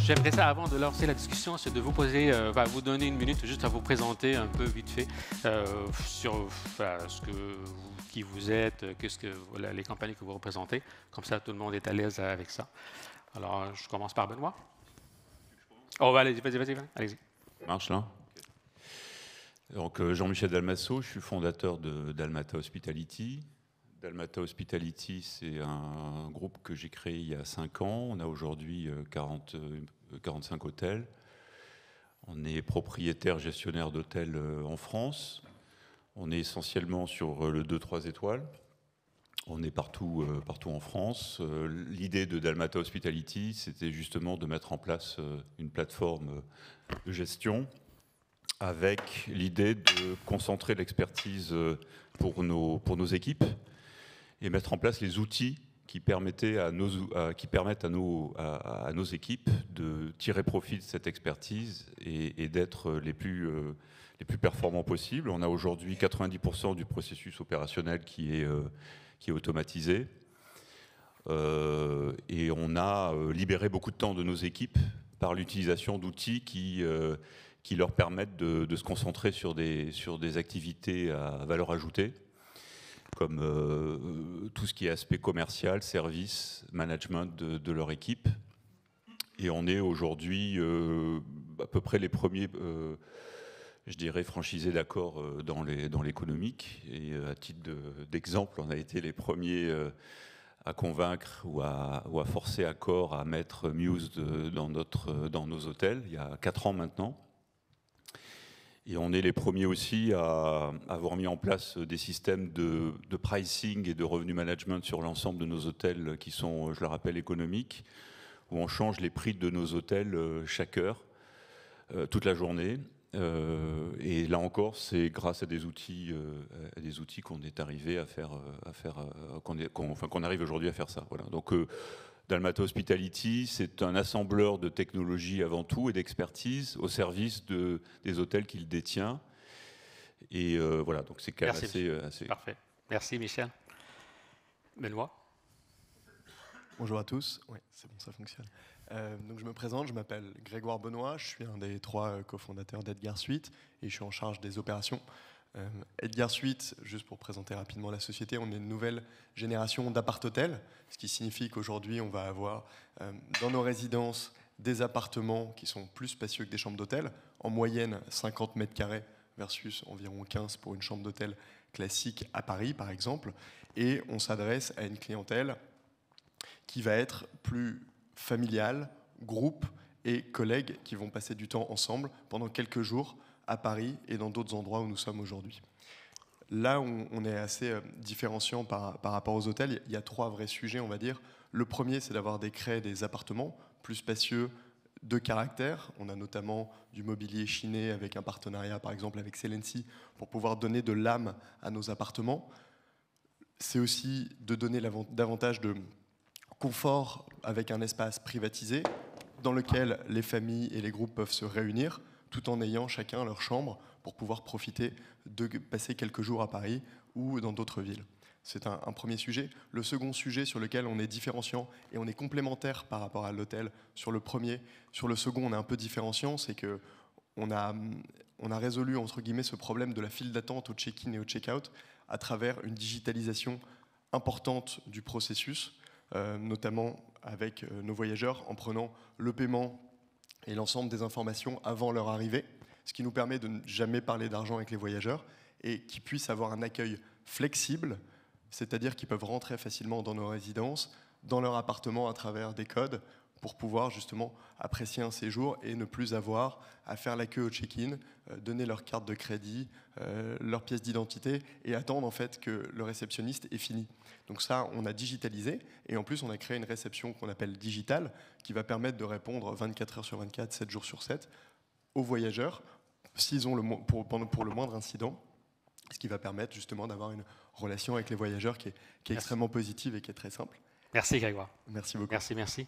J'aimerais ça, avant de lancer la discussion, c'est de vous poser, vous donner une minute juste à vous présenter un peu vite fait sur qui vous êtes, les compagnies que vous représentez. Comme ça, tout le monde est à l'aise avec ça. Alors, je commence par Benoît. Oh, allez-y, allez-y. Ça marche là. Donc, Jean-Michel Dalmasso, je suis fondateur de Dalmata Hospitality. Dalmata Hospitality, c'est un groupe que j'ai créé il y a 5 ans. On a aujourd'hui 45 hôtels. On est propriétaire gestionnaire d'hôtels en France. On est essentiellement sur le 2-3 étoiles. On est partout en France. L'idée de Dalmata Hospitality, c'était justement de mettre en place une plateforme de gestion avec l'idée de concentrer l'expertise pour nos équipes et mettre en place les outils qui permettent à nos équipes de tirer profit de cette expertise et d'être les plus performants possibles. On a aujourd'hui 90% du processus opérationnel qui est automatisé. Et on a libéré beaucoup de temps de nos équipes par l'utilisation d'outils qui leur permettent de se concentrer sur des activités à valeur ajoutée, comme tout ce qui est aspect commercial, service, management de leur équipe. Et on est aujourd'hui à peu près les premiers, je dirais, franchisés d'Accor dans l'économique. Et à titre d'exemple, on a été les premiers à convaincre ou à forcer Accor à mettre Muse dans nos hôtels, il y a 4 ans maintenant. Et on est les premiers aussi à avoir mis en place des systèmes de pricing et de revenu management sur l'ensemble de nos hôtels qui sont, je le rappelle, économiques, où on change les prix de nos hôtels chaque heure, toute la journée. Et là encore, c'est grâce à des outils qu'on est arrivé qu'on arrive aujourd'hui à faire ça. Voilà. Donc, Dalmata Hospitality, c'est un assembleur de technologie avant tout et d'expertise au service des hôtels qu'il détient. Et voilà, donc c'est quand même assez... Parfait. Merci Michel. Benoît. Bonjour à tous. Oui, c'est bon, ça fonctionne. Donc je me présente, je m'appelle Grégoire Benoît, je suis un des 3 cofondateurs d'Edgar Suite et je suis en charge des opérations. Edgar Suite, juste pour présenter rapidement la société, on est une nouvelle génération d'appart-hôtels, ce qui signifie qu'aujourd'hui on va avoir dans nos résidences des appartements qui sont plus spacieux que des chambres d'hôtel, en moyenne 50 mètres carrés versus environ 15 pour une chambre d'hôtel classique à Paris par exemple, et on s'adresse à une clientèle qui va être plus familiale, groupe et collègues qui vont passer du temps ensemble pendant quelques jours à Paris et dans d'autres endroits où nous sommes aujourd'hui. Là où on est assez différenciant par rapport aux hôtels, il y a 3 vrais sujets, on va dire. Le premier, c'est d'avoir créé des appartements plus spacieux, de caractère. On a notamment du mobilier chiné avec un partenariat, par exemple, avec Celency, pour pouvoir donner de l'âme à nos appartements. C'est aussi de donner davantage de confort avec un espace privatisé dans lequel les familles et les groupes peuvent se réunir tout en ayant chacun leur chambre pour pouvoir profiter de passer quelques jours à Paris ou dans d'autres villes. C'est un premier sujet. Le second sujet sur lequel on est différenciant et on est complémentaire par rapport à l'hôtel sur le premier, sur le second on est un peu différenciant, c'est qu'on a résolu entre guillemets ce problème de la file d'attente au check-in et au check-out à travers une digitalisation importante du processus, notamment avec nos voyageurs en prenant le paiement et l'ensemble des informations avant leur arrivée, ce qui nous permet de ne jamais parler d'argent avec les voyageurs et qu'ils puissent avoir un accueil flexible, c'est-à-dire qu'ils peuvent rentrer facilement dans nos résidences, dans leur appartement à travers des codes pour pouvoir justement apprécier un séjour et ne plus avoir à faire la queue au check-in, donner leur carte de crédit, leur pièce d'identité et attendre en fait que le réceptionniste ait fini. Donc ça, on a digitalisé et en plus on a créé une réception qu'on appelle digitale qui va permettre de répondre 24 heures sur 24, 7 jours sur 7 aux voyageurs s'ils ont pour le moindre incident, ce qui va permettre justement d'avoir une relation avec les voyageurs qui est extrêmement positive et qui est très simple. Merci Grégoire. Merci beaucoup. Merci.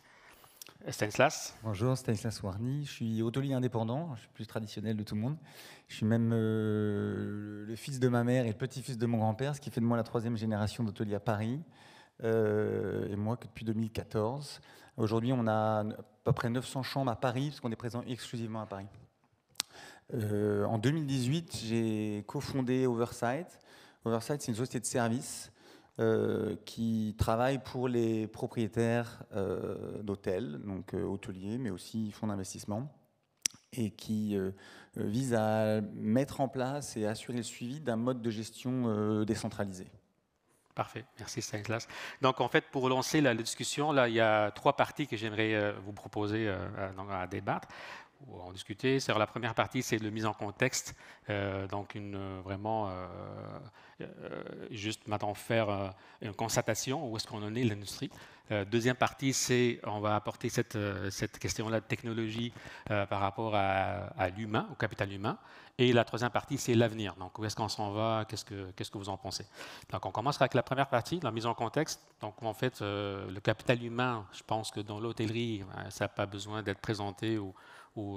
Stanislas. Bonjour, Stanislas Warny. Je suis hôtelier indépendant, je suis plus traditionnel de tout le monde. Je suis même le fils de ma mère et le petit-fils de mon grand-père, ce qui fait de moi la 3e génération d'hôtelier à Paris. et moi que depuis 2014. Aujourd'hui, on a à peu près 900 chambres à Paris, parce qu'on est présent exclusivement à Paris. En 2018, j'ai cofondé Oversight. Oversight, c'est une société de services qui travaille pour les propriétaires d'hôtels, donc hôteliers, mais aussi fonds d'investissement, et qui vise à mettre en place et assurer le suivi d'un mode de gestion décentralisé. Parfait, merci Stanislas. Donc en fait, pour lancer la discussion, là, il y a 3 parties que j'aimerais vous proposer à débattre ou en discuter. La première partie, c'est la mise en contexte, donc vraiment juste maintenant faire une constatation où est-ce qu'on en est l'industrie. Deuxième partie, c'est on va apporter cette question-là de technologie par rapport à l'humain, au capital humain. Et la troisième partie, c'est l'avenir. Donc, où est-ce qu'on s'en va? Qu'est-ce que vous en pensez? Donc, on commencera avec la première partie, la mise en contexte. Donc, en fait, le capital humain, je pense que dans l'hôtellerie, ça n'a pas besoin d'être présenté ou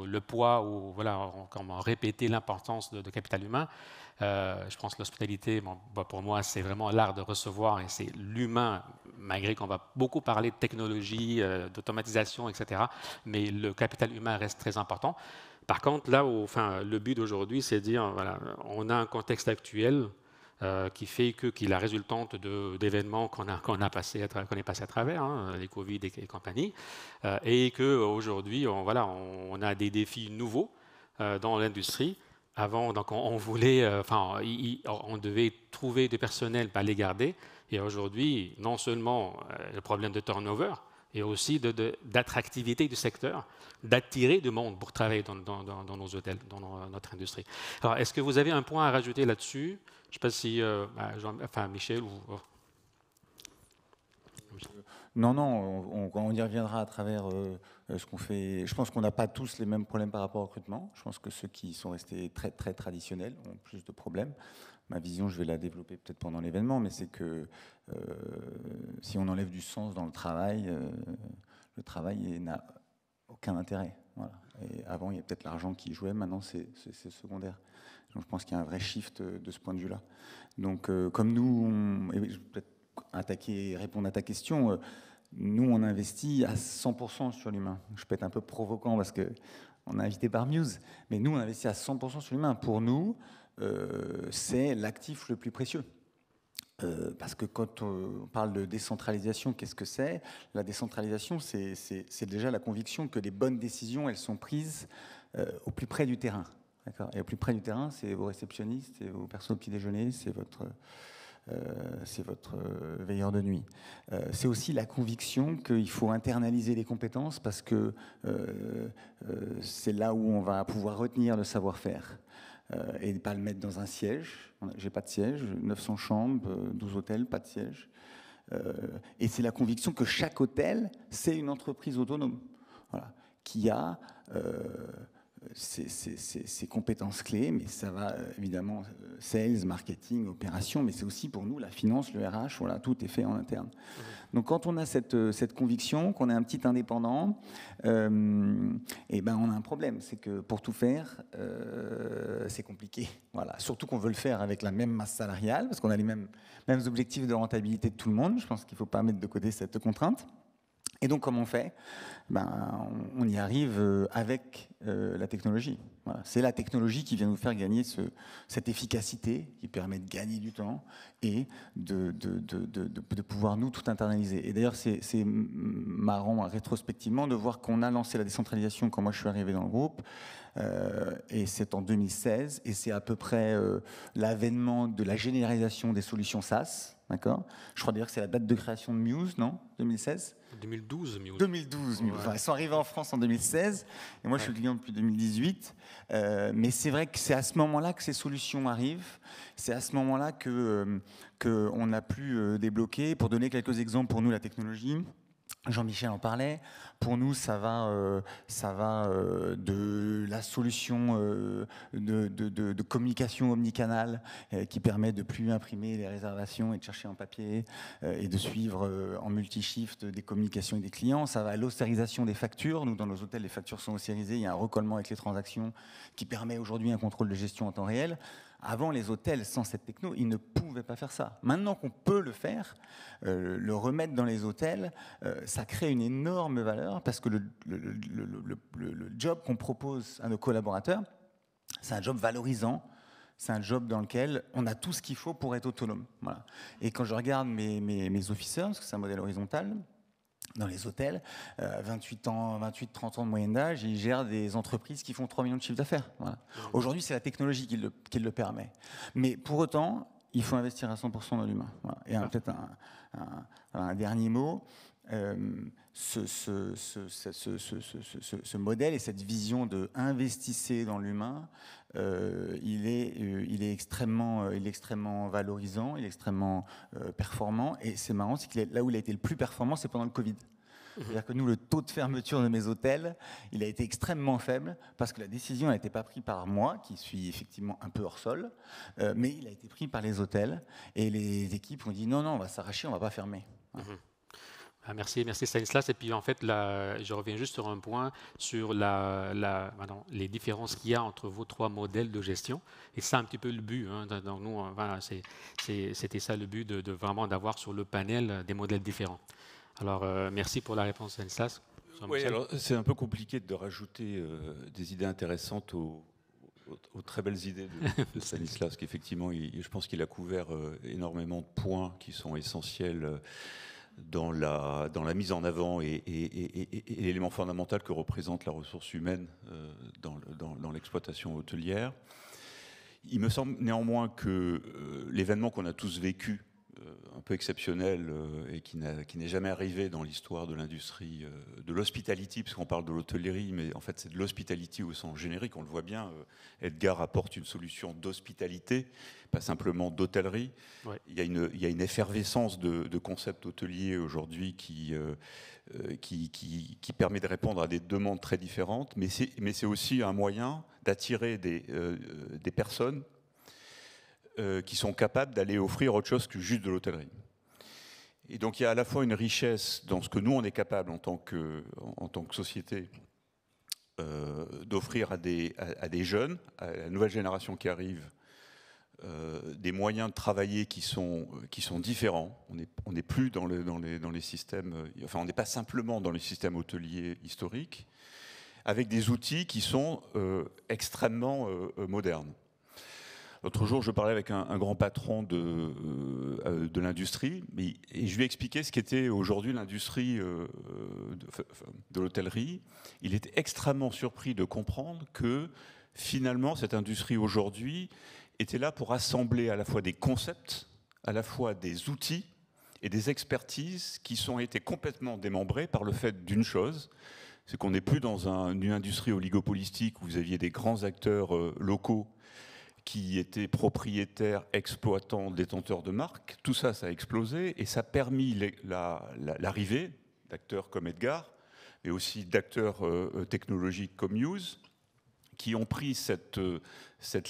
le poids, ou voilà, comment répéter l'importance de capital humain. Je pense que l'hospitalité, pour moi, c'est vraiment l'art de recevoir et c'est l'humain, malgré qu'on va beaucoup parler de technologie, d'automatisation, etc. Mais le capital humain reste très important. Par contre, là, le but d'aujourd'hui, c'est de dire, voilà, on a un contexte actuel qui fait qu'il est la résultante d'événements qu'on est passé à travers, hein, les Covid et compagnie, et qu'aujourd'hui, on a des défis nouveaux dans l'industrie. Avant, donc, on voulait, on devait trouver des personnels, pas les garder. Et aujourd'hui, non seulement le problème de turnover, et aussi d'attractivité du secteur, d'attirer du monde pour travailler dans nos hôtels, dans notre industrie. Alors, est-ce que vous avez un point à rajouter là-dessus? Je ne sais pas si Michel ou... Non, on y reviendra à travers ce qu'on fait. Je pense qu'on n'a pas tous les mêmes problèmes par rapport au recrutement. Je pense que ceux qui sont restés très, très traditionnels ont plus de problèmes. Ma vision, je vais la développer peut-être pendant l'événement, mais c'est que si on enlève du sens dans le travail n'a aucun intérêt. Voilà. Et avant, il y a peut-être l'argent qui jouait, maintenant c'est secondaire. Donc je pense qu'il y a un vrai shift de ce point de vue-là. Donc comme nous, et je vais peut-être répondre à ta question, nous on investit à 100% sur l'humain. Je peux être un peu provoquant parce qu'on est invité par Muse, mais nous on investit à 100% sur l'humain. Pour nous, c'est l'actif le plus précieux. Parce que quand on parle de décentralisation, qu'est-ce que c'est? La décentralisation, c'est déjà la conviction que les bonnes décisions, elles sont prises au plus près du terrain. Et au plus près du terrain, c'est vos réceptionnistes, c'est vos personnes au petit déjeuner, c'est votre veilleur de nuit. C'est aussi la conviction qu'il faut internaliser les compétences parce que c'est là où on va pouvoir retenir le savoir-faire. Et ne pas le mettre dans un siège. J'ai pas de siège, 900 chambres, 12 hôtels, pas de siège. Et c'est la conviction que chaque hôtel, c'est une entreprise autonome, voilà, qui a ses compétences clés, mais ça va évidemment sales, marketing, opération, mais c'est aussi pour nous la finance, le RH, voilà, tout est fait en interne. Donc quand on a cette conviction qu'on est un petit indépendant, et ben on a un problème, c'est que pour tout faire, c'est compliqué. Voilà. Surtout qu'on veut le faire avec la même masse salariale, parce qu'on a les mêmes objectifs de rentabilité de tout le monde. Je pense qu'il ne faut pas mettre de côté cette contrainte. Et donc, comment on fait? On y arrive avec la technologie. Voilà. C'est la technologie qui vient nous faire gagner cette efficacité, qui permet de gagner du temps et de pouvoir nous tout internaliser. Et d'ailleurs, c'est marrant rétrospectivement de voir qu'on a lancé la décentralisation quand moi je suis arrivé dans le groupe. Et c'est en 2016, et c'est à peu près l'avènement de la généralisation des solutions SaaS. D'accord. Je crois d'ailleurs que c'est la date de création de Muse, non? 2016 2012, Muse. 2012, Muse. Ouais. Enfin, ils sont arrivés en France en 2016, et moi je suis client depuis 2018. Mais c'est vrai que c'est à ce moment-là que ces solutions arrivent. C'est à ce moment-là qu'on a pu débloquer. Pour donner quelques exemples, pour nous, la technologie, Jean-Michel en parlait. Pour nous, ça va de la solution de communication omnicanal qui permet de plus imprimer les réservations et de chercher en papier et de suivre en multi-shift des communications avec des clients. Ça va à l'ostérisation des factures. Nous, dans nos hôtels, les factures sont ostérisées. Il y a un recollement avec les transactions qui permet aujourd'hui un contrôle de gestion en temps réel. Avant, les hôtels, sans cette techno, ils ne pouvaient pas faire ça. Maintenant qu'on peut le faire, le remettre dans les hôtels, ça crée une énorme valeur parce que le job qu'on propose à nos collaborateurs, c'est un job valorisant. C'est un job dans lequel on a tout ce qu'il faut pour être autonome. Voilà. Et quand je regarde mes officers, parce que c'est un modèle horizontal, dans les hôtels, 28-30 ans de moyenne d'âge, ils gèrent des entreprises qui font 3 millions de chiffres d'affaires. Voilà. Aujourd'hui, c'est la technologie qui le permet. Mais pour autant, il faut investir à 100% dans l'humain. Voilà. Et peut-être un dernier mot. Ce modèle et cette vision de investissez dans l'humain, il est extrêmement valorisant, il est extrêmement performant. Et c'est marrant, c'est que là où il a été le plus performant, c'est pendant le Covid. C'est-à-dire que nous, le taux de fermeture de mes hôtels, il a été extrêmement faible parce que la décision n'a été pas prise par moi, qui suis effectivement un peu hors sol, mais il a été pris par les hôtels. Et les équipes ont dit non, on va s'arracher, on ne va pas fermer. Voilà. Merci Stanislas. Et puis en fait, je reviens juste sur un point sur les différences qu'il y a entre vos 3 modèles de gestion. Et c'est un petit peu le but. Hein. Donc nous, voilà, c'était ça le but de vraiment d'avoir sur le panel des modèles différents. Alors merci pour la réponse Stanislas. Oui, alors c'est un peu compliqué de rajouter des idées intéressantes aux très belles idées de Stanislas, parce qu'effectivement, je pense qu'il a couvert énormément de points qui sont essentiels dans la mise en avant et l'élément fondamental que représente la ressource humaine dans l'exploitation hôtelière. Il me semble néanmoins que l'événement qu'on a tous vécu, un peu exceptionnel et qui n'est jamais arrivé dans l'histoire de l'industrie de l'hospitality, parce qu'on parle de l'hôtellerie, mais en fait c'est de l'hospitality au sens générique, on le voit bien. Edgar apporte une solution d'hospitalité, pas simplement d'hôtellerie. Ouais. Il y a une effervescence de concepts hôteliers aujourd'hui qui permet de répondre à des demandes très différentes, mais c'est aussi un moyen d'attirer des personnes qui sont capables d'aller offrir autre chose que juste de l'hôtellerie. Et donc il y a à la fois une richesse dans ce que nous on est capable en tant que société d'offrir à des jeunes, à la nouvelle génération qui arrive, des moyens de travailler qui sont différents. On n'est plus dans les systèmes, enfin on n'est pas simplement dans les systèmes hôteliers historiques, avec des outils qui sont extrêmement modernes. L'autre jour, je parlais avec un grand patron de l'industrie et je lui ai expliqué ce qu'était aujourd'hui l'industrie de l'hôtellerie. Il était extrêmement surpris de comprendre que finalement, cette industrie aujourd'hui était là pour assembler à la fois des concepts, à la fois des outils et des expertises qui ont été complètement démembrées par le fait d'une chose, c'est qu'on n'est plus dans une industrie oligopolistique où vous aviez des grands acteurs locaux qui étaient propriétaires, exploitants, détenteurs de marques. Tout ça, ça a explosé et ça a permis l'arrivée d'acteurs comme Edgar, mais aussi d'acteurs technologiques comme Muse, qui ont pris cette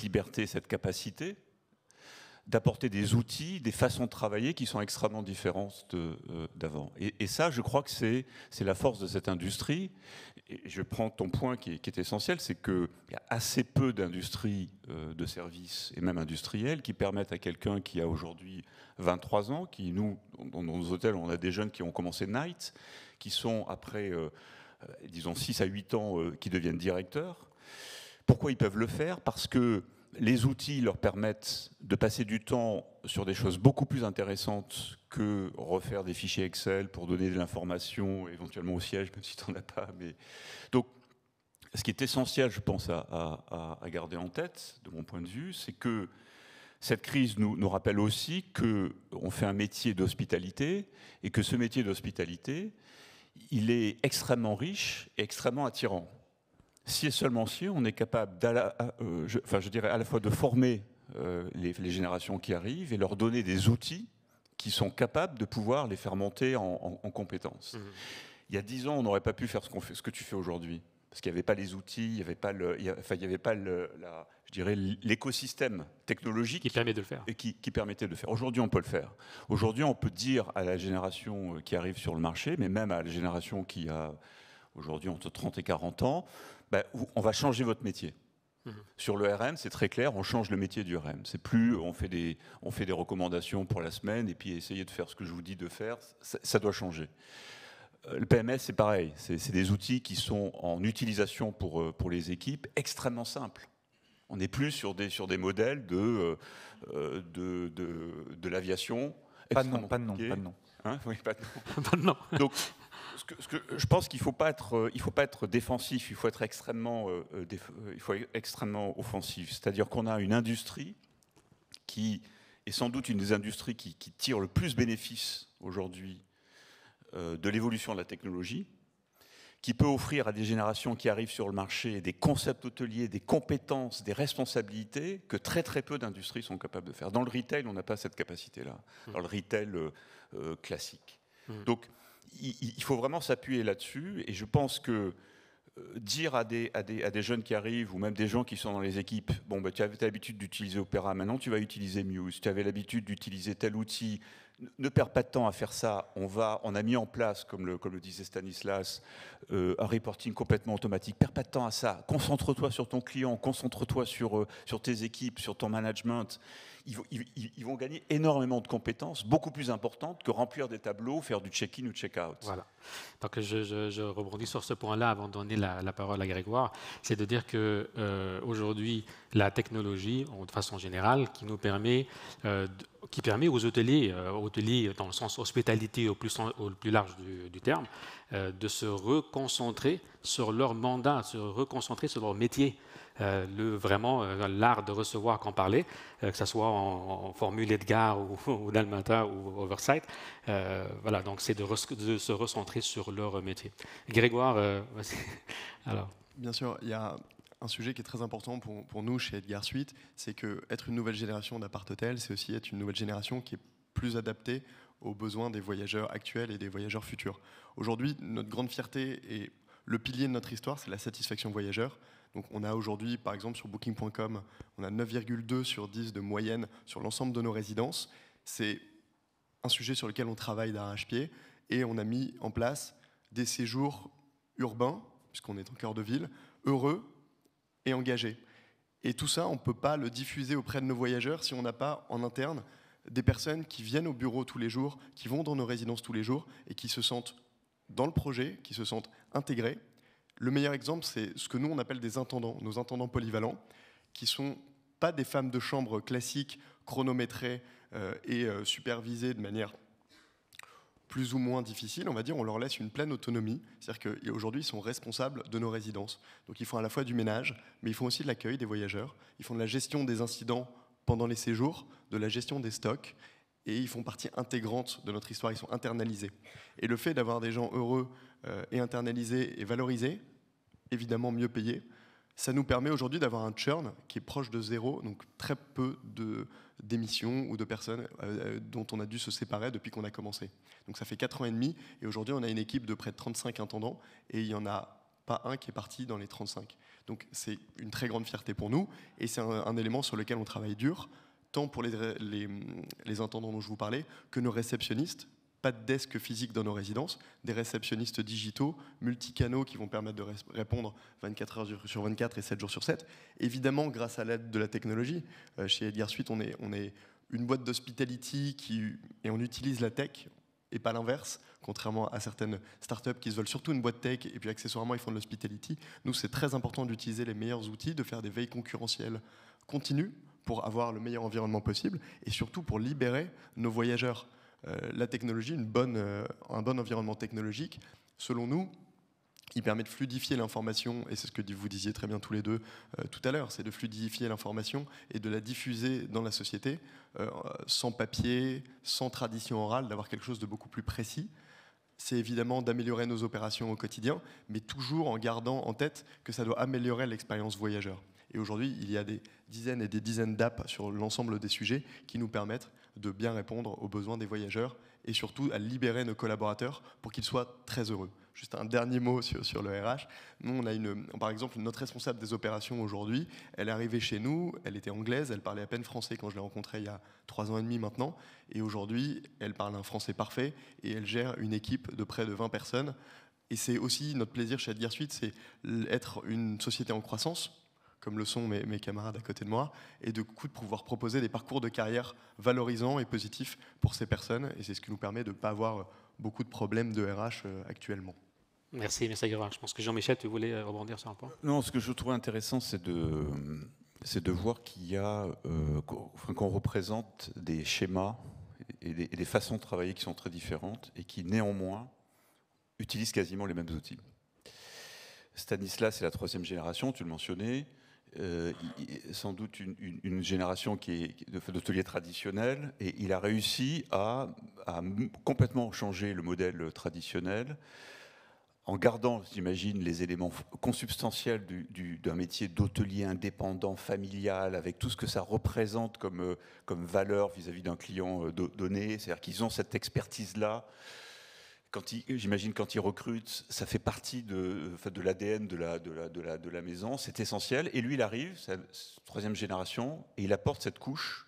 liberté, cette capacité d'apporter des outils, des façons de travailler qui sont extrêmement différentes d'avant. Et ça, je crois que c'est la force de cette industrie. Et je prends ton point qui est essentiel, c'est qu'il y a assez peu d'industries de services et même industrielles qui permettent à quelqu'un qui a aujourd'hui 23 ans, qui nous, dans nos hôtels, on a des jeunes qui ont commencé night, qui sont après, disons, 6 à 8 ans, qui deviennent directeurs. Pourquoi ils peuvent le faire? Parce que les outils leur permettent de passer du temps sur des choses beaucoup plus intéressantes que refaire des fichiers Excel pour donner de l'information, éventuellement au siège, même si tu n'en as pas. Mais... Donc, ce qui est essentiel, je pense, à garder en tête, de mon point de vue, c'est que cette crise nous rappelle aussi qu'on fait un métier d'hospitalité et que ce métier d'hospitalité, il est extrêmement riche et extrêmement attirant. Si et seulement si on est capable je dirais à la fois de former les générations qui arrivent et leur donner des outils qui sont capables de pouvoir les faire monter en compétences. Il y a 10 ans, on n'aurait pas pu faire ce que tu fais aujourd'hui. Parce qu'il n'y avait pas les outils, il n'y avait pas l'écosystème technologique qui permet de le faire. Et qui permettait de le faire. Aujourd'hui, on peut le faire. Aujourd'hui, on peut dire à la génération qui arrive sur le marché, mais même à la génération qui a aujourd'hui entre 30 et 40 ans, on va changer votre métier. Sur le RM, c'est très clair, on change le métier du RM. C'est plus on fait des recommandations pour la semaine et puis essayer de faire ce que je vous dis de faire, ça doit changer. Le PMS, c'est pareil, c'est des outils qui sont en utilisation pour les équipes extrêmement simples. On n'est plus sur des modèles de l'aviation. Pas de nom. Hein, oui, pas de nom. Pas de nom. Donc, je pense qu'il ne faut pas être défensif, il faut être extrêmement offensif. C'est-à-dire qu'on a une industrie qui est sans doute une des industries qui tire le plus bénéfice aujourd'hui de l'évolution de la technologie, qui peut offrir à des générations qui arrivent sur le marché des concepts hôteliers, des compétences, des responsabilités que très très peu d'industries sont capables de faire. Dans le retail, on n'a pas cette capacité-là, dans le retail classique. Donc, il faut vraiment s'appuyer là-dessus, et je pense que dire à des jeunes qui arrivent, ou même des gens qui sont dans les équipes, bon, bah, tu avais l'habitude d'utiliser Opera, maintenant tu vas utiliser Muse, tu avais l'habitude d'utiliser tel outil, ne perds pas de temps à faire ça, on a mis en place, comme le disait Stanislas, un reporting complètement automatique, perds pas de temps à ça, concentre-toi sur ton client, concentre-toi sur tes équipes, sur ton management. Ils vont gagner énormément de compétences, beaucoup plus importantes que remplir des tableaux, faire du check-in ou check-out. Voilà. Donc je rebondis sur ce point-là avant de donner la parole à Grégoire. C'est de dire que aujourd'hui, la technologie, de façon générale, qui permet aux hôteliers dans le sens hospitalité au plus large du terme, de se reconcentrer sur leur mandat, se reconcentrer sur leur métier. Vraiment l'art de recevoir qu'on parlait, que ce soit en formule Edgar ou Dalmata ou Oversight. Voilà, donc c'est de se recentrer sur leur métier. Grégoire, alors. Bien sûr, il y a un sujet qui est très important pour nous chez Edgar Suite, c'est qu'être une nouvelle génération d'appart-hôtel, c'est aussi être une nouvelle génération qui est plus adaptée aux besoins des voyageurs actuels et des voyageurs futurs. Aujourd'hui, notre grande fierté et le pilier de notre histoire, c'est la satisfaction voyageur. Donc on a aujourd'hui, par exemple, sur Booking.com, on a 9,2 sur 10 de moyenne sur l'ensemble de nos résidences. C'est un sujet sur lequel on travaille d'arrache-pied et on a mis en place des séjours urbains, puisqu'on est en cœur de ville, heureux et engagés. Et tout ça, on ne peut pas le diffuser auprès de nos voyageurs si on n'a pas en interne des personnes qui viennent au bureau tous les jours, qui vont dans nos résidences tous les jours et qui se sentent dans le projet, qui se sentent intégrés. Le meilleur exemple, c'est ce que nous, on appelle des intendants, nos intendants polyvalents, qui ne sont pas des femmes de chambre classiques, chronométrées et supervisées de manière plus ou moins difficile, on va dire, on leur laisse une pleine autonomie. C'est-à-dire qu'aujourd'hui, ils sont responsables de nos résidences. Donc ils font à la fois du ménage, mais ils font aussi de l'accueil des voyageurs. Ils font de la gestion des incidents pendant les séjours, de la gestion des stocks, et ils font partie intégrante de notre histoire, ils sont internalisés. Et le fait d'avoir des gens heureux et internalisés et valorisés, évidemment mieux payés, ça nous permet aujourd'hui d'avoir un churn qui est proche de zéro, donc très peu d'émissions ou de personnes dont on a dû se séparer depuis qu'on a commencé. Donc ça fait 4 ans et demi, et aujourd'hui on a une équipe de près de 35 intendants, et il n'y en a pas un qui est parti dans les 35. Donc c'est une très grande fierté pour nous, et c'est un élément sur lequel on travaille dur, tant pour les intendants dont je vous parlais, que nos réceptionnistes. Pas de desk physique dans nos résidences, des réceptionnistes digitaux, multicanaux qui vont permettre de répondre 24 heures sur 24 et 7 jours sur 7. Évidemment, grâce à l'aide de la technologie, chez Edgar Suite, on est une boîte d'hospitality et on utilise la tech et pas l'inverse, contrairement à certaines startups qui se veulent surtout une boîte tech et puis accessoirement ils font de l'hospitality. Nous, c'est très important d'utiliser les meilleurs outils, de faire des veilles concurrentielles continues pour avoir le meilleur environnement possible et surtout pour libérer nos voyageurs. La technologie, un bon environnement technologique, selon nous, il permet de fluidifier l'information, et c'est ce que vous disiez très bien tous les deux tout à l'heure, c'est de fluidifier l'information et de la diffuser dans la société, sans papier, sans tradition orale, d'avoir quelque chose de beaucoup plus précis. C'est évidemment d'améliorer nos opérations au quotidien, mais toujours en gardant en tête que ça doit améliorer l'expérience voyageur. Et aujourd'hui, il y a des dizaines et des dizaines d'apps sur l'ensemble des sujets qui nous permettent de bien répondre aux besoins des voyageurs et surtout à libérer nos collaborateurs pour qu'ils soient très heureux. Juste un dernier mot sur le RH. Nous, on a par exemple, notre responsable des opérations aujourd'hui, elle est arrivée chez nous, elle était anglaise, elle parlait à peine français quand je l'ai rencontrée il y a 3 ans et demi maintenant, et aujourd'hui, elle parle un français parfait et elle gère une équipe de près de 20 personnes. Et c'est aussi notre plaisir chez Edgar Suite, c'est être une société en croissance. comme le sont mes camarades à côté de moi, et de pouvoir proposer des parcours de carrière valorisants et positifs pour ces personnes. Et c'est ce qui nous permet de ne pas avoir beaucoup de problèmes de RH actuellement. Merci, M. Grégoire. Je pense que Jean-Michel, tu voulais rebondir sur un point. Non, ce que je trouve intéressant, c'est de voir qu'il y a, qu'on représente des schémas et des façons de travailler qui sont très différentes et qui, néanmoins, utilisent quasiment les mêmes outils. Stanislas, c'est la 3e génération, tu le mentionnais, sans doute une génération qui est d'hôtelier traditionnel, et il a réussi à complètement changer le modèle traditionnel, en gardant, j'imagine, les éléments consubstantiels d'un métier d'hôtelier indépendant, familial, avec tout ce que ça représente comme valeur vis-à-vis d'un client donné. C'est-à-dire qu'ils ont cette expertise-là. J'imagine quand ils recrutent, ça fait partie de l'ADN de la maison, c'est essentiel. Et lui, il arrive, c'est la 3e génération, et il apporte cette couche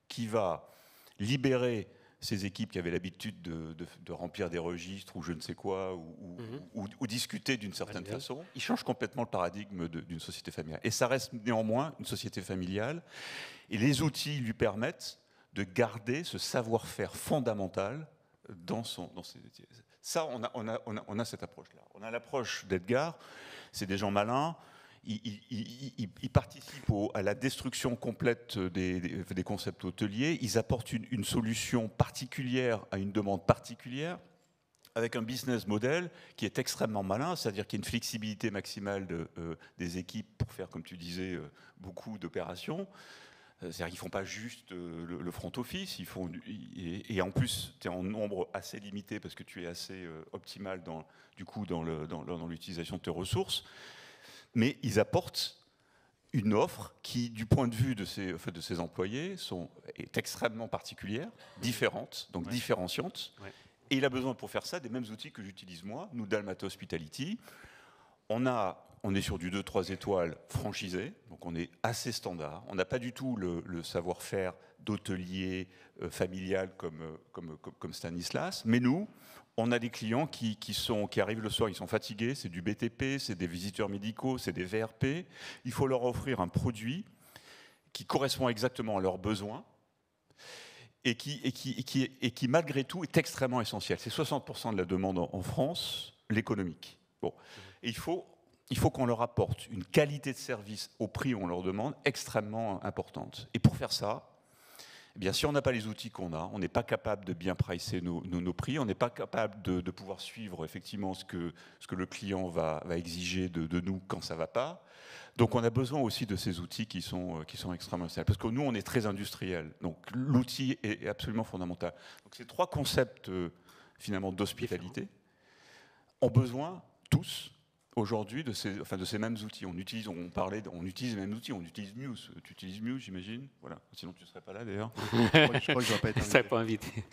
qui va libérer ces équipes qui avaient l'habitude de remplir des registres ou je ne sais quoi, ou discuter d'une certaine façon. Il change complètement le paradigme d'une société familiale. Et ça reste néanmoins une société familiale. Et les outils lui permettent de garder ce savoir-faire fondamental dans ses métiers. Ça, on a cette approche-là. On a l'approche d'Edgar, c'est des gens malins. Ils participent à la destruction complète des concepts hôteliers. Ils apportent une solution particulière à une demande particulière, avec un business model qui est extrêmement malin, c'est-à-dire qu'il y a une flexibilité maximale des équipes pour faire, comme tu disais, beaucoup d'opérations. C'est-à-dire qu'ils ne font pas juste le front office, et en plus, tu es en nombre assez limité parce que tu es assez optimal dans l'utilisation de tes ressources. Mais ils apportent une offre qui, du point de vue de ces employés, est extrêmement particulière, différente, donc différenciante. Ouais. Et il a besoin pour faire ça des mêmes outils que j'utilise moi, nous, Dalmata Hospitality. On est sur du 2-3 étoiles franchisé, donc on est assez standard. On n'a pas du tout le savoir-faire d'hôtelier familial comme Stanislas, mais nous, on a des clients qui arrivent le soir, ils sont fatigués, c'est du BTP, c'est des visiteurs médicaux, c'est des VRP. Il faut leur offrir un produit qui correspond exactement à leurs besoins et qui malgré tout, est extrêmement essentiel. C'est 60% de la demande en France, l'économique. Bon. Et il faut qu'on leur apporte une qualité de service au prix où on leur demande extrêmement importante. Et pour faire ça, eh bien, si on n'a pas les outils qu'on a, on n'est pas capable de bien pricer nos prix, on n'est pas capable de pouvoir suivre effectivement ce que le client va exiger de nous quand ça ne va pas. Donc on a besoin aussi de ces outils qui sont extrêmement essentiels. Parce que nous, on est très industriel. Donc l'outil est absolument fondamental. Donc ces 3 concepts finalement d'hospitalité ont besoin tous aujourd'hui de ces mêmes outils. On utilise les mêmes outils, on utilise Muse. Tu utilises Muse, j'imagine. Voilà. Sinon, tu ne serais pas là, d'ailleurs. Je crois que je ne dois pas être invité. Je ne serais pas invité.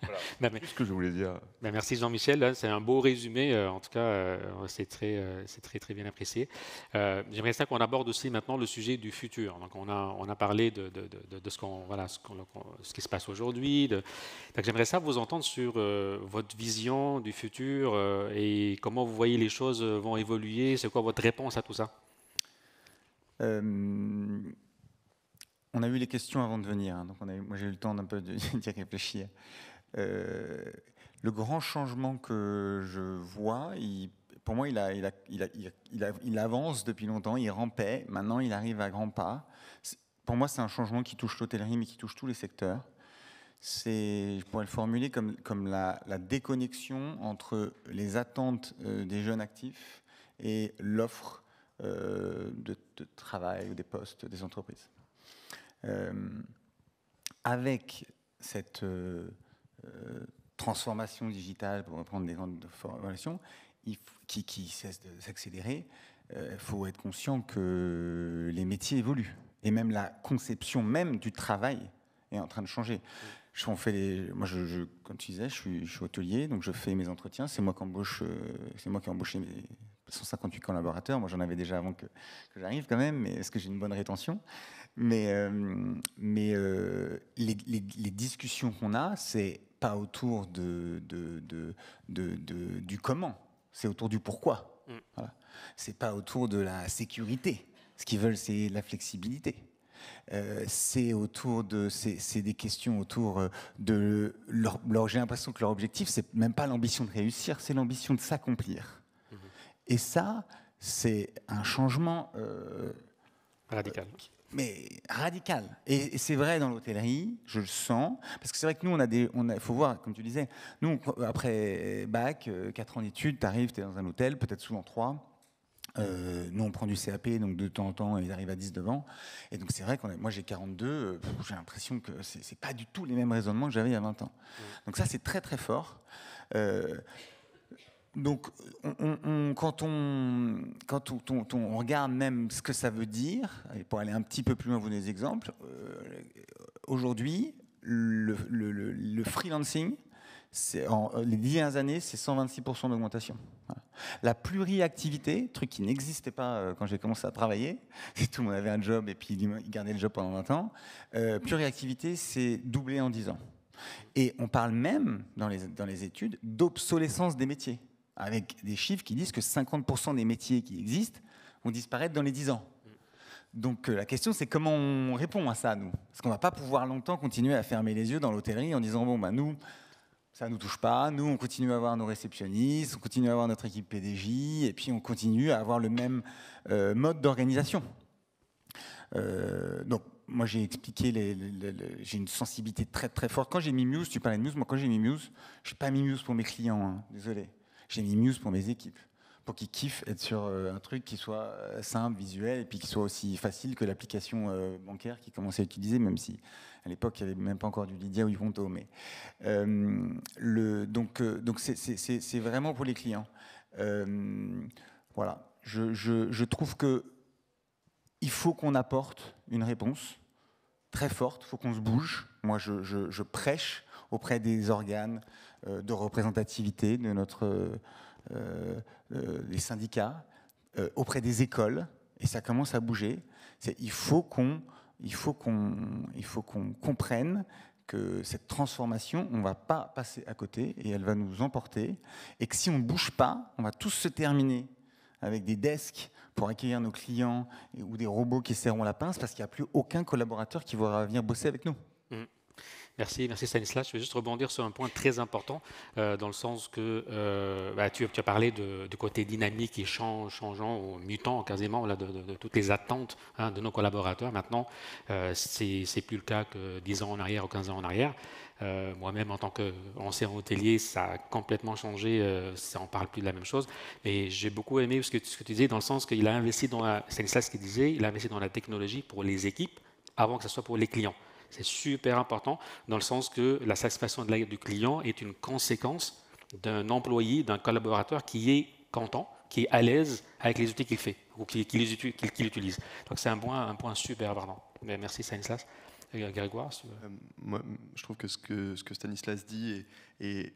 Voilà. C'est ce que je voulais dire. Merci Jean-Michel. C'est un beau résumé. En tout cas, c'est très bien apprécié. J'aimerais ça qu'on aborde aussi maintenant le sujet du futur. Donc, on a parlé de ce qui se passe aujourd'hui. Donc, j'aimerais ça vous entendre sur votre vision du futur et comment vous voyez les choses vont évoluer. C'est quoi votre réponse à tout ça? On a eu les questions avant de venir, hein, donc moi j'ai eu le temps d'un peu d'y réfléchir. Le grand changement que je vois, pour moi, il avance depuis longtemps, il rampait, maintenant il arrive à grands pas. Pour moi, c'est un changement qui touche l'hôtellerie, mais qui touche tous les secteurs. Je pourrais le formuler comme la déconnexion entre les attentes des jeunes actifs et l'offre de travail ou des postes des entreprises. Avec cette transformation digitale, pour reprendre des grandes formations, qui cesse de s'accélérer, il faut être conscient que les métiers évoluent. Et même la conception même du travail est en train de changer. Comme tu disais, je suis hôtelier, donc je fais mes entretiens. C'est moi qui ai embauché mes 158 collaborateurs. Moi, j'en avais déjà avant que j'arrive quand même, mais est-ce que j'ai une bonne rétention? Mais les discussions qu'on a, c'est pas autour du comment, c'est autour du pourquoi. Voilà. C'est pas autour de la sécurité. Ce qu'ils veulent, c'est la flexibilité. C'est des questions autour de j'ai l'impression que leur objectif, c'est même pas l'ambition de réussir, c'est l'ambition de s'accomplir. Et ça, c'est un changement radical. Mais radical. Et c'est vrai dans l'hôtellerie, je le sens, parce que c'est vrai que nous, il faut voir, comme tu disais, nous, après bac, 4 ans d'études, tu arrives, tu es dans un hôtel, peut-être souvent 3. Nous, on prend du CAP, donc de temps en temps, il arrive à 19 ans. Et donc, c'est vrai que moi, j'ai 42, j'ai l'impression que c'est pas du tout les mêmes raisonnements que j'avais il y a 20 ans. Donc ça, c'est très, très fort. Donc, quand on regarde même ce que ça veut dire, et pour aller un petit peu plus loin, vous donner des exemples, aujourd'hui, le freelancing, les 10 dernières années, c'est 126% d'augmentation. Voilà. La pluriactivité, truc qui n'existait pas quand j'ai commencé à travailler, tout le monde avait un job et puis il gardait le job pendant 20 ans, pluriactivité, c'est doublé en 10 ans. Et on parle même, dans les études, d'obsolescence des métiers, avec des chiffres qui disent que 50% des métiers qui existent vont disparaître dans les 10 ans. Donc la question, c'est comment on répond à ça, nous. Parce qu'on ne va pas pouvoir longtemps continuer à fermer les yeux dans l'hôtellerie en disant, bon, nous, ça ne nous touche pas, nous, on continue à avoir nos réceptionnistes, on continue à avoir notre équipe PDJ, et puis on continue à avoir le même mode d'organisation. Donc, moi, j'ai expliqué, j'ai une sensibilité très très forte. Quand j'ai mis Muse, tu parlais de Muse, moi quand j'ai mis Muse, je n'ai pas mis Muse pour mes clients, hein, désolé. J'ai mis Muse pour mes équipes, pour qu'ils kiffent être sur un truc qui soit simple, visuel, et puis qui soit aussi facile que l'application bancaire qu'ils commençaient à utiliser, même si à l'époque, il n'y avait même pas encore du Lydia ou du Conto. Mais, donc c'est vraiment pour les clients. Voilà. Je trouve que il faut qu'on apporte une réponse très forte, il faut qu'on se bouge. Moi, je prêche auprès des organes de représentativité de des syndicats, auprès des écoles, et ça commence à bouger. Il faut qu'on comprenne que cette transformation, on ne va pas passer à côté et elle va nous emporter, et que si on ne bouge pas, on va tous se terminer avec des desks pour accueillir nos clients ou des robots qui serreront la pince parce qu'il n'y a plus aucun collaborateur qui va venir bosser avec nous. Merci Stanislas. Je vais juste rebondir sur un point très important, dans le sens que tu as parlé du côté dynamique et changeant ou mutant quasiment là, de toutes les attentes de nos collaborateurs. Maintenant, c'est plus le cas que 10 ans en arrière ou 15 ans en arrière. Moi-même, en tant qu'ancien hôtelier, ça a complètement changé. On ne parle plus de la même chose. Et j'ai beaucoup aimé ce que tu disais, dans le sens qu'il a investi Stanislas qui disait, il a investi dans la technologie pour les équipes avant que ce soit pour les clients. C'est super important dans le sens que la satisfaction du client est une conséquence d'un employé, d'un collaborateur qui est content, qui est à l'aise avec les outils qu'il fait ou qu'il utilise. Donc c'est un point super important. Mais merci Stanislas. Grégoire, si tu veux. Moi, je trouve que ce que Stanislas dit est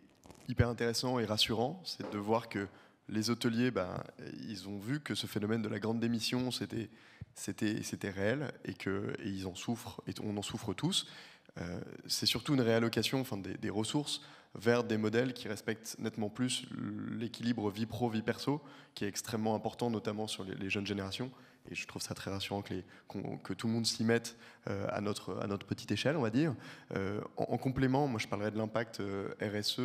hyper intéressant et rassurant. C'est de voir que les hôteliers, ils ont vu que ce phénomène de la grande démission, c'était réel et qu'ils en souffrent, et on en souffre tous. C'est surtout une réallocation des ressources vers des modèles qui respectent nettement plus l'équilibre vie pro, vie perso, qui est extrêmement important, notamment sur les jeunes générations. Et je trouve ça très rassurant que tout le monde s'y mette à notre petite échelle, on va dire. En complément, moi je parlerai de l'impact RSE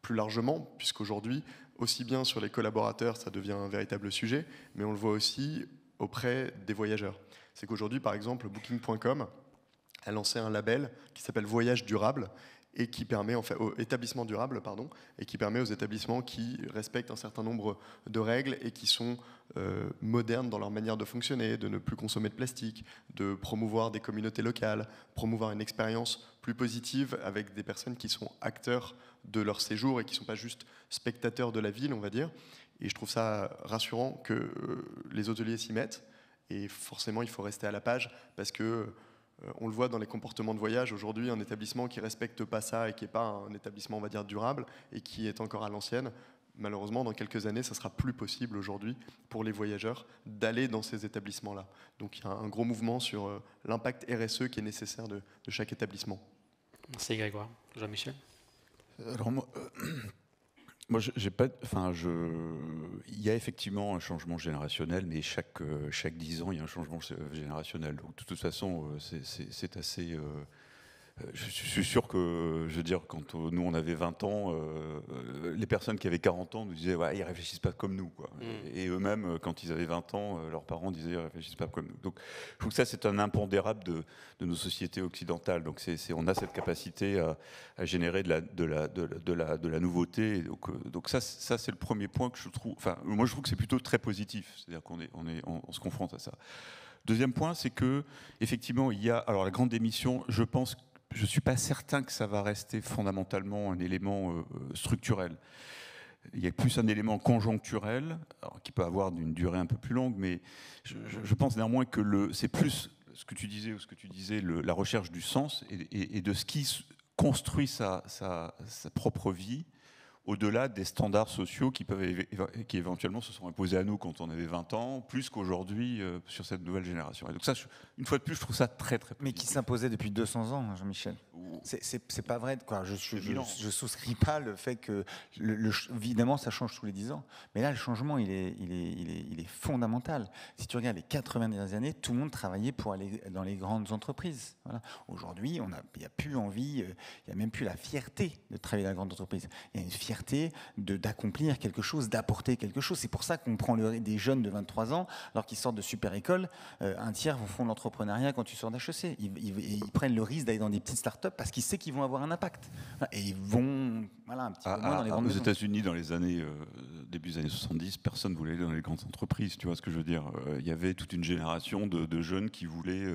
plus largement, puisqu'aujourd'hui, aussi bien sur les collaborateurs, ça devient un véritable sujet, mais on le voit aussi auprès des voyageurs. C'est qu'aujourd'hui, par exemple, Booking.com a lancé un label qui s'appelle Voyage durable et qui permet, établissement durable, pardon, et qui permet aux établissements qui respectent un certain nombre de règles et qui sont modernes dans leur manière de fonctionner, de ne plus consommer de plastique, de promouvoir des communautés locales, promouvoir une expérience plus positive avec des personnes qui sont acteurs de leur séjour et qui ne sont pas juste spectateurs de la ville, on va dire. Et je trouve ça rassurant que les hôteliers s'y mettent. Et forcément, il faut rester à la page parce que on le voit dans les comportements de voyage. Aujourd'hui, un établissement qui ne respecte pas ça et qui n'est pas un établissement, on va dire, durable et qui est encore à l'ancienne, malheureusement, dans quelques années, ça ne sera plus possible aujourd'hui pour les voyageurs d'aller dans ces établissements-là. Donc il y a un gros mouvement sur l'impact RSE qui est nécessaire de chaque établissement. Merci Grégoire. Jean-Michel. Alors, moi, Moi, il y a effectivement un changement générationnel, mais chaque 10 ans, il y a un changement générationnel. Donc, de toute façon, c'est assez... je suis sûr que, je veux dire, quand nous on avait 20 ans, les personnes qui avaient 40 ans nous disaient ouais, ils réfléchissent pas comme nous, quoi. Et eux-mêmes, quand ils avaient 20 ans, leurs parents disaient ils réfléchissent pas comme nous. Donc je trouve que ça c'est un impondérable de nos sociétés occidentales. Donc on a cette capacité à générer de la nouveauté. Donc ça c'est le premier point que je trouve. Enfin, moi je trouve que c'est plutôt très positif. C'est-à-dire on se confronte à ça. Deuxième point, c'est que effectivement il y a alors la grande démission. Je ne suis pas certain que ça va rester fondamentalement un élément structurel. Il y a plus un élément conjoncturel, alors, qui peut avoir une durée un peu plus longue, mais je pense néanmoins que c'est plus ce que tu disais, la recherche du sens et de ce qui construit sa propre vie, au-delà des standards sociaux qui éventuellement se sont imposés à nous quand on avait 20 ans, plus qu'aujourd'hui sur cette nouvelle génération. Et donc ça, une fois de plus, je trouve ça très très positif. Mais qui s'imposait depuis 200 ans, Jean-Michel. C'est pas vrai, quoi. Je souscris pas le fait que, évidemment, ça change tous les 10 ans. Mais là, le changement, il est fondamental. Si tu regardes les 80 dernières années, tout le monde travaillait pour aller dans les grandes entreprises. Voilà. Aujourd'hui, il n'y a plus envie, il n'y a même plus la fierté de travailler dans la grande entreprise. Il y a une fierté d'accomplir quelque chose, d'apporter quelque chose. C'est pour ça qu'on prend des jeunes de 23 ans, alors qu'ils sortent de super école, un tiers font de l'entrepreneuriat quand tu sors d'HEC. Ils prennent le risque d'aller dans des petites startups parce qu'ils savent qu'ils vont avoir un impact. Et ils vont un petit peu moins dans les grandes maisons. Aux États-Unis, dans les années, début des années 70, personne ne voulait aller dans les grandes entreprises. Tu vois ce que je veux dire? Il y avait toute une génération de jeunes qui voulaient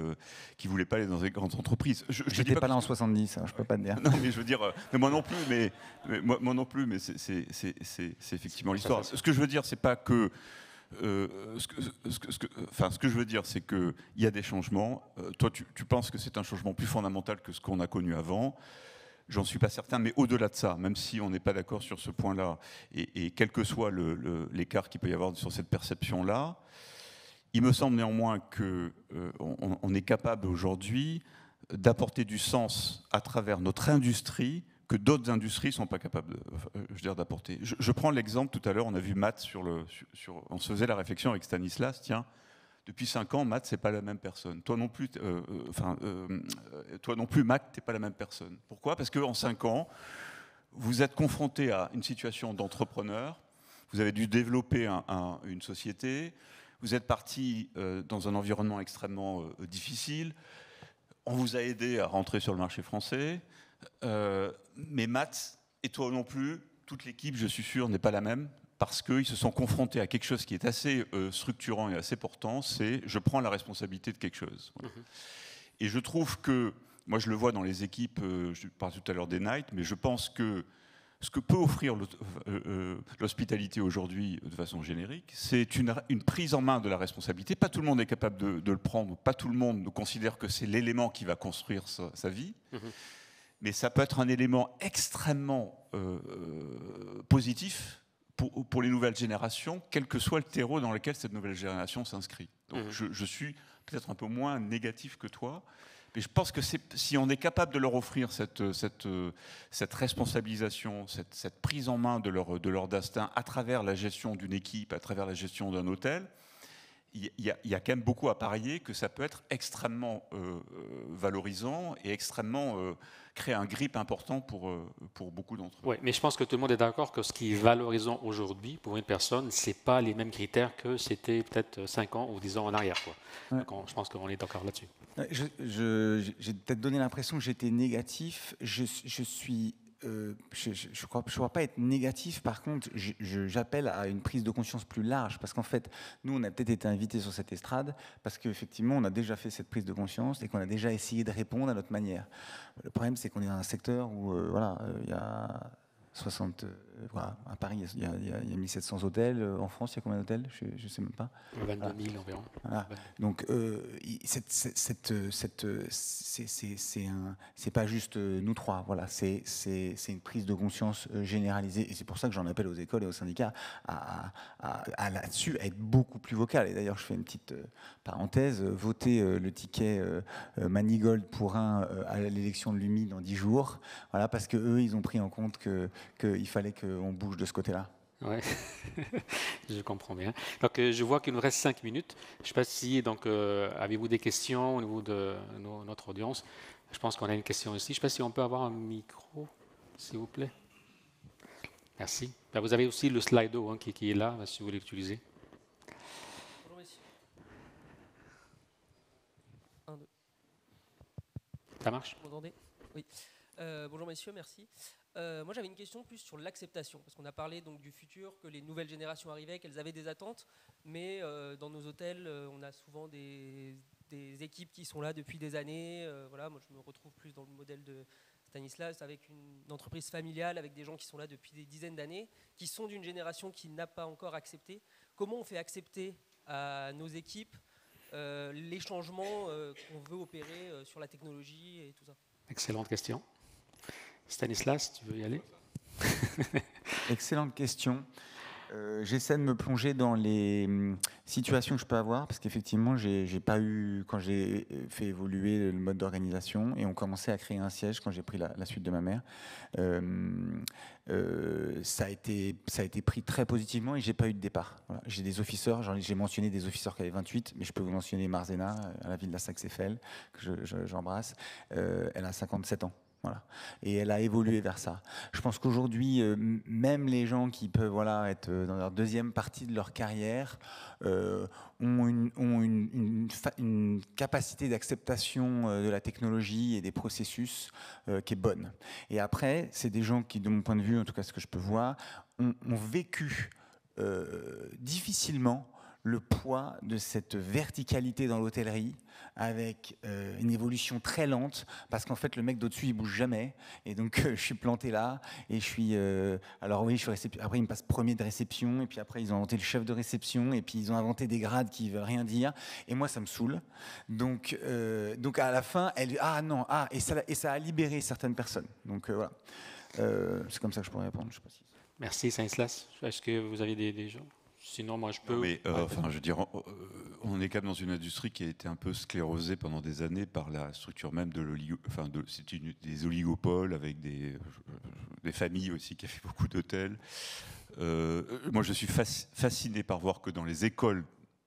pas aller dans les grandes entreprises. Je n'étais pas là en 70, je ne peux pas te dire. Non, mais je veux dire, mais moi non plus, moi non plus, mais c'est effectivement l'histoire. Ce que je veux dire, c'est pas que ce que je veux dire, c'est qu'il y a des changements. Toi, tu penses que c'est un changement plus fondamental que ce qu'on a connu avant. J'en suis pas certain, mais au-delà de ça, même si on n'est pas d'accord sur ce point-là, et quel que soit l'écart qu'il peut y avoir sur cette perception-là, il me semble néanmoins qu'on est capable aujourd'hui d'apporter du sens à travers notre industrie que d'autres industries ne sont pas capables d'apporter. Je prends l'exemple, tout à l'heure, on a vu maths on se faisait la réflexion avec Stanislas, tiens, depuis 5 ans, Matt, c'est pas la même personne. Toi non plus, Mac, t'es pas la même personne. Pourquoi? Parce qu'en 5 ans, vous êtes confronté à une situation d'entrepreneur, vous avez dû développer une société, vous êtes parti dans un environnement extrêmement difficile, on vous a aidé à rentrer sur le marché français, mais Matt et toi non plus, toute l'équipe, je suis sûr, n'est pas la même, parce qu'ils se sont confrontés à quelque chose qui est assez structurant et assez portant, c'est je prends la responsabilité de quelque chose. Voilà. Et je trouve que, moi je le vois dans les équipes, je parlais tout à l'heure des Nights, mais je pense que ce que peut offrir l'hospitalité aujourd'hui de façon générique, c'est une prise en main de la responsabilité. Pas tout le monde est capable de le prendre, pas tout le monde considère que c'est l'élément qui va construire sa vie. Mais ça peut être un élément extrêmement positif pour les nouvelles générations, quel que soit le terreau dans lequel cette nouvelle génération s'inscrit. Donc je suis peut-être un peu moins négatif que toi, mais je pense que si on est capable de leur offrir cette responsabilisation, cette prise en main de leur destin à travers la gestion d'une équipe, à travers la gestion d'un hôtel, il y a quand même beaucoup à parier que ça peut être extrêmement valorisant et extrêmement créer un grip important pour beaucoup d'entre eux. Oui, mais je pense que tout le monde est d'accord que ce qui est valorisant aujourd'hui pour une personne, ce n'est pas les mêmes critères que c'était peut-être 5 ans ou 10 ans en arrière. Ouais. Donc je pense qu'on est d'accord là-dessus. J'ai peut-être donné l'impression que j'étais négatif. Je ne crois pas être négatif. Par contre, j'appelle à une prise de conscience plus large, parce qu'en fait, nous, on a peut-être été invités sur cette estrade parce qu'effectivement, on a déjà fait cette prise de conscience et qu'on a déjà essayé de répondre à notre manière. Le problème, c'est qu'on est dans un secteur où il y a 60... à Paris, il y a 1700 hôtels. En France, il y a combien d'hôtels? Je ne sais même pas. 22 000 environ. Voilà. Donc, c'est pas juste nous trois. Voilà, c'est une prise de conscience généralisée. Et c'est pour ça que j'en appelle aux écoles et aux syndicats là-dessus à être beaucoup plus vocal. Et d'ailleurs, je fais une petite parenthèse. Voter le ticket Manigold pour à l'élection de l'UMI dans 10 jours. Voilà, parce qu'eux, ils ont pris en compte qu'il fallait qu'on bouge de ce côté-là. Oui, je comprends bien. Donc, je vois qu'il nous reste 5 minutes. Je ne sais pas si, avez-vous des questions au niveau de notre audience? Je pense qu'on a une question ici. Je ne sais pas si on peut avoir un micro, s'il vous plaît. Merci. Ben, vous avez aussi le Slido qui est là, si vous voulez l'utiliser. Bonjour, messieurs. 1, 2. Ça marche? Vous m'entendez? Oui. Bonjour, messieurs, merci. Moi, j'avais une question plus sur l'acceptation, parce qu'on a parlé donc du futur, que les nouvelles générations arrivaient, qu'elles avaient des attentes, mais dans nos hôtels, on a souvent des équipes qui sont là depuis des années. Voilà, moi, je me retrouve plus dans le modèle de Stanislas, avec une entreprise familiale, avec des gens qui sont là depuis des dizaines d'années, qui sont d'une génération qui n'a pas encore accepté. Comment on fait accepter à nos équipes les changements qu'on veut opérer sur la technologie et tout ça? Excellente question. Stanislas, tu veux y aller? Excellente question. J'essaie de me plonger dans les situations que je peux avoir, parce qu'effectivement, j'ai pas eu, quand j'ai fait évoluer le mode d'organisation, et on commençait à créer un siège quand j'ai pris la suite de ma mère, ça a été pris très positivement et j'ai pas eu de départ. Voilà. J'ai des officeurs, j'ai mentionné des officeurs qui avaient 28, mais je peux vous mentionner Marzena, à la ville de la Saxe-Eiffel, que j'embrasse. Elle a 57 ans. Voilà. Et elle a évolué vers ça. Je pense qu'aujourd'hui, même les gens qui peuvent être dans leur deuxième partie de leur carrière ont une capacité d'acceptation de la technologie et des processus qui est bonne. Et après, c'est des gens qui, de mon point de vue, en tout cas ce que je peux voir, ont vécu difficilement le poids de cette verticalité dans l'hôtellerie avec une évolution très lente, parce qu'en fait le mec d'au-dessus il bouge jamais, et donc je suis planté là, et je suis alors oui, je suis après il me passe premier de réception, et puis après ils ont inventé le chef de réception, et puis ils ont inventé des grades qui veulent rien dire, et moi ça me saoule. Donc à la fin et ça a libéré certaines personnes. Donc voilà, c'est comme ça que je pourrais répondre. Je sais pas si... Merci Stanislas. Est-ce que vous avez des gens? Sinon, moi, je peux... Non, mais, je veux dire, on est quand même dans une industrie qui a été un peu sclérosée pendant des années par la structure même de c'est des oligopoles avec des familles aussi qui avaient beaucoup d'hôtels. Moi, je suis fasciné par voir que dans les écoles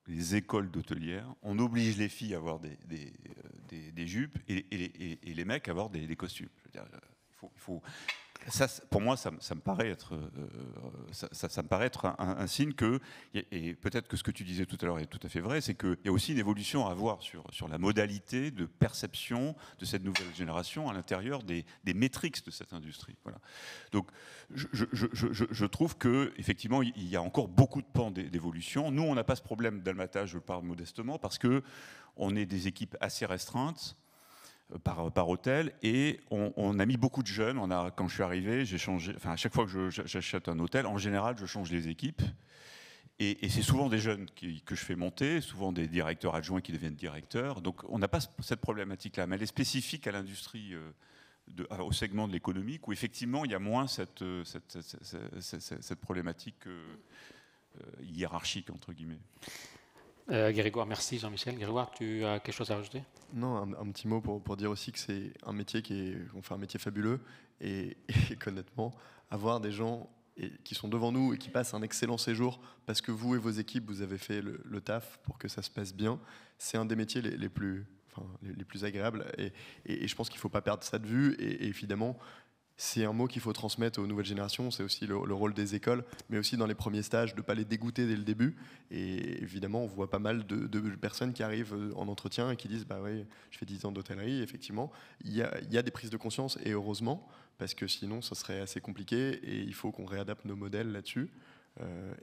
d'hôtelières, on oblige les filles à avoir des jupes et les mecs à avoir des costumes. Je veux dire, il faut ça, pour moi, ça me paraît être, ça me paraît être un signe que, et peut-être que ce que tu disais tout à l'heure est tout à fait vrai, c'est qu'il y a aussi une évolution à avoir sur la modalité de perception de cette nouvelle génération à l'intérieur des métriques de cette industrie. Voilà. Donc, je trouve qu'effectivement, il y a encore beaucoup de pans d'évolution. Nous, on n'a pas ce problème d'Almata, je parle modestement, parce qu'on est des équipes assez restreintes, par hôtel, et on a mis beaucoup de jeunes. Quand je suis arrivé, j'ai changé. Enfin, à chaque fois que j'achète un hôtel, en général, je change les équipes. Et c'est souvent des jeunes que je fais monter, souvent des directeurs adjoints qui deviennent directeurs. Donc, on n'a pas cette problématique-là, mais elle est spécifique à l'industrie, au segment de l'économique, où effectivement, il y a moins cette problématique hiérarchique, entre guillemets. Grégoire, merci Jean-Michel. Grégoire, tu as quelque chose à rajouter? Non, un petit mot pour dire aussi que c'est un métier on fait un métier fabuleux, et qu'honnêtement, avoir des gens qui sont devant nous et qui passent un excellent séjour parce que vous et vos équipes, vous avez fait le taf pour que ça se passe bien, c'est un des métiers les plus agréables, et je pense qu'il ne faut pas perdre ça de vue, et évidemment, c'est un mot qu'il faut transmettre aux nouvelles générations. C'est aussi le rôle des écoles, mais aussi dans les premiers stages, de ne pas les dégoûter dès le début. Et évidemment, on voit pas mal de personnes qui arrivent en entretien et qui disent « bah oui, je fais 10 ans d'hôtellerie ». Effectivement, il y a des prises de conscience, et heureusement, parce que sinon, ça serait assez compliqué, et il faut qu'on réadapte nos modèles là-dessus,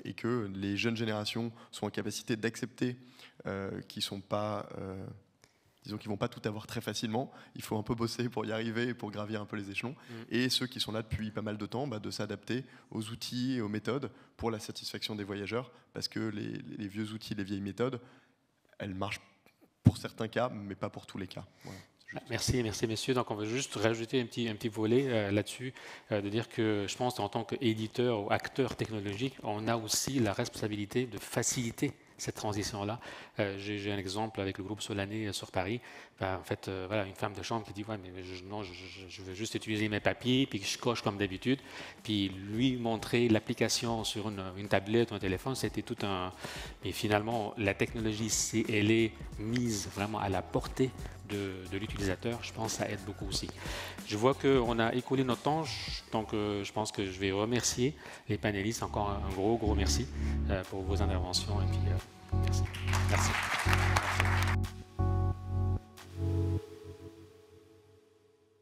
et que les jeunes générations soient en capacité d'accepter qu'ils sont pas... disons qu'ils ne vont pas tout avoir très facilement, il faut un peu bosser pour y arriver et pour gravir un peu les échelons. Et ceux qui sont là depuis pas mal de temps, de s'adapter aux outils et aux méthodes pour la satisfaction des voyageurs, parce que les vieux outils, les vieilles méthodes, elles marchent pour certains cas, mais pas pour tous les cas. Voilà. Merci messieurs. Donc on va juste rajouter un petit volet là-dessus, de dire que je pense qu'en tant qu'éditeur ou acteur technologique, on a aussi la responsabilité de faciliter cette transition-là. J'ai un exemple avec le groupe Solané sur Paris. En fait, voilà, une femme de chambre qui dit ouais, mais non, je veux juste utiliser mes papiers, puis je coche comme d'habitude. Puis lui montrer l'application sur une tablette ou un téléphone, c'était tout un... Et finalement, la technologie, si elle est mise vraiment à la portée de l'utilisateur, je pense que ça aide beaucoup aussi. Je vois qu'on a écoulé notre temps, donc je pense que je vais remercier les panélistes. Encore un gros merci pour vos interventions. Et puis, merci.